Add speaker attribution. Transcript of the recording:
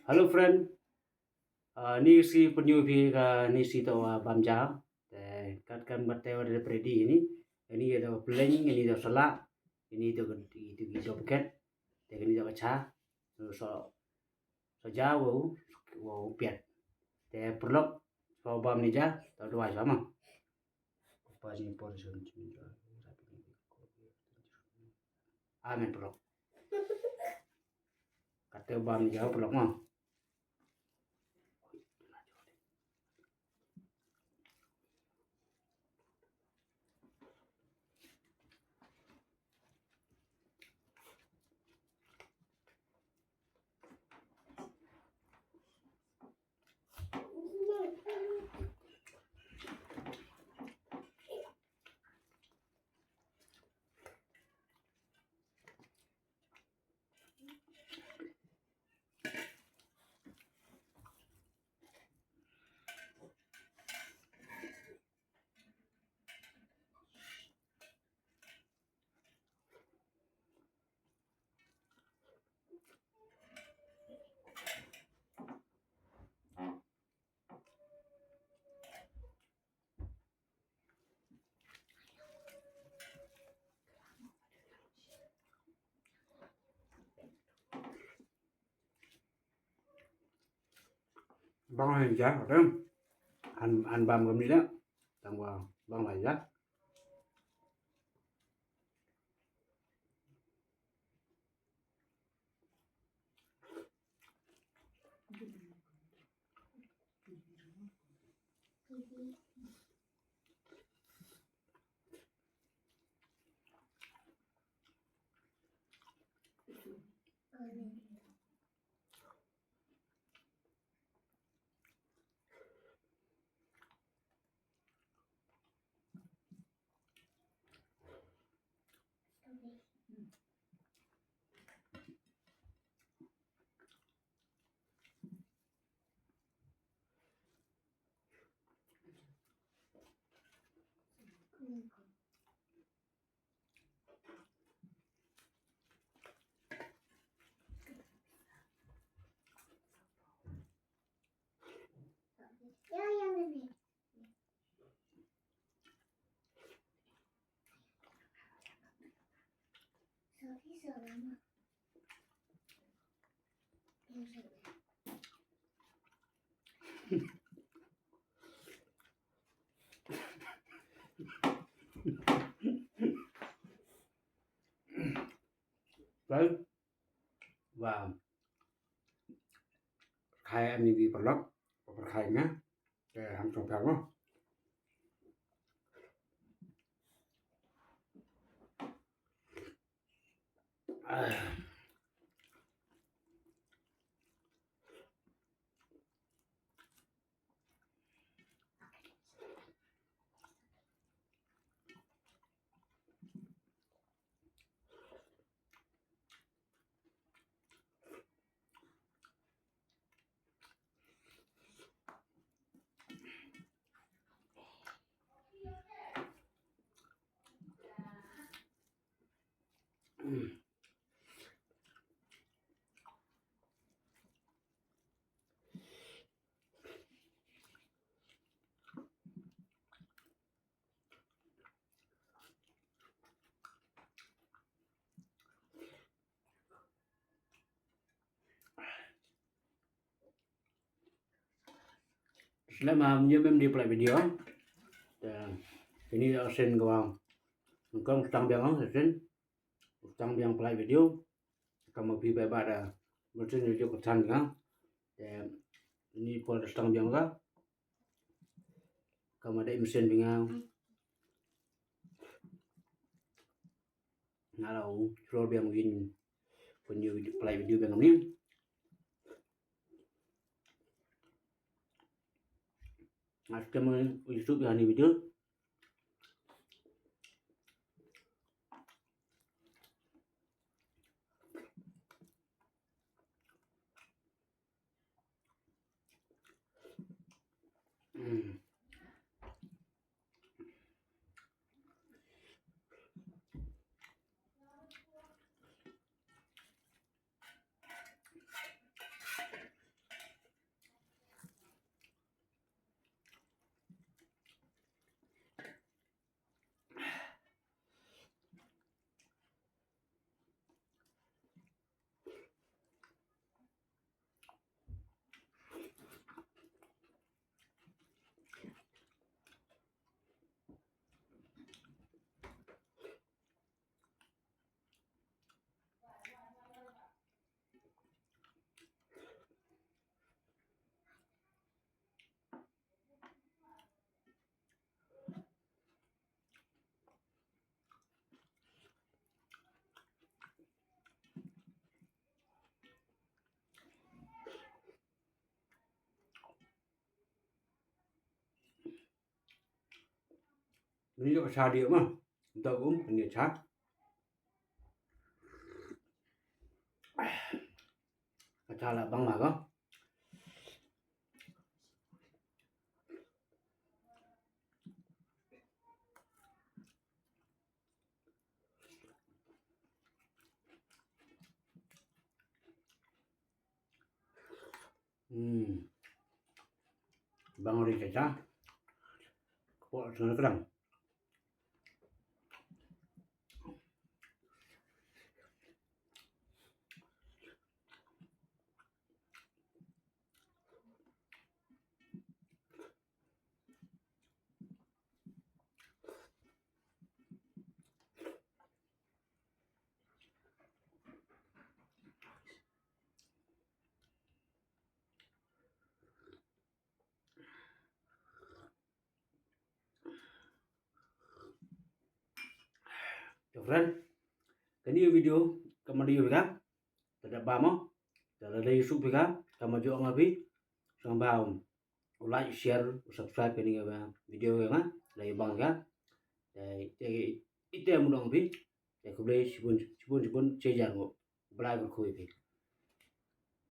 Speaker 1: Hello friend, ni si penyubi ka ni si to bamja, kan batte wada predi ini ada peleng, ini ada salak, ini itu gizo buket, ini ada cha, so jauh, wow piat, perlok, so bam ni ja, tau dua sama. Pas ni portion amen perlok, kata bam ni ja perlok mah. Bang ni ja, ada, an bam gam ni dah, tangwa bang lah ja.
Speaker 2: Ya, yang ini. Sorry, selama. Yang saya.
Speaker 1: Đấy, và khai em đi perlok, khai nhá, để làm trồng thảo không? Selama menyebab di play video, dan ini sen gawang, engkau utang biang sen, utang biang play video, kamu pi pada mesin video kesan kan, dan ini pol utang biang kan, kamu ada mesin biang, ngalau scroll biang begini, punya play video biang ni. Aska mo YouTube yani video. Ini juga sa dia mah. Untuk ini sa. Sa là băng mà có. Băng đi chả cha. Bộ nó cái đằng. Friend, cái new video kama dia kan tidak bamo tidak ada YouTube kan kama jo ngabi sang baum like share subscribe ini kan video kan dari bang kan dari itu yang mudah ngabi ya kublai sibun cejar ngo belai berkuih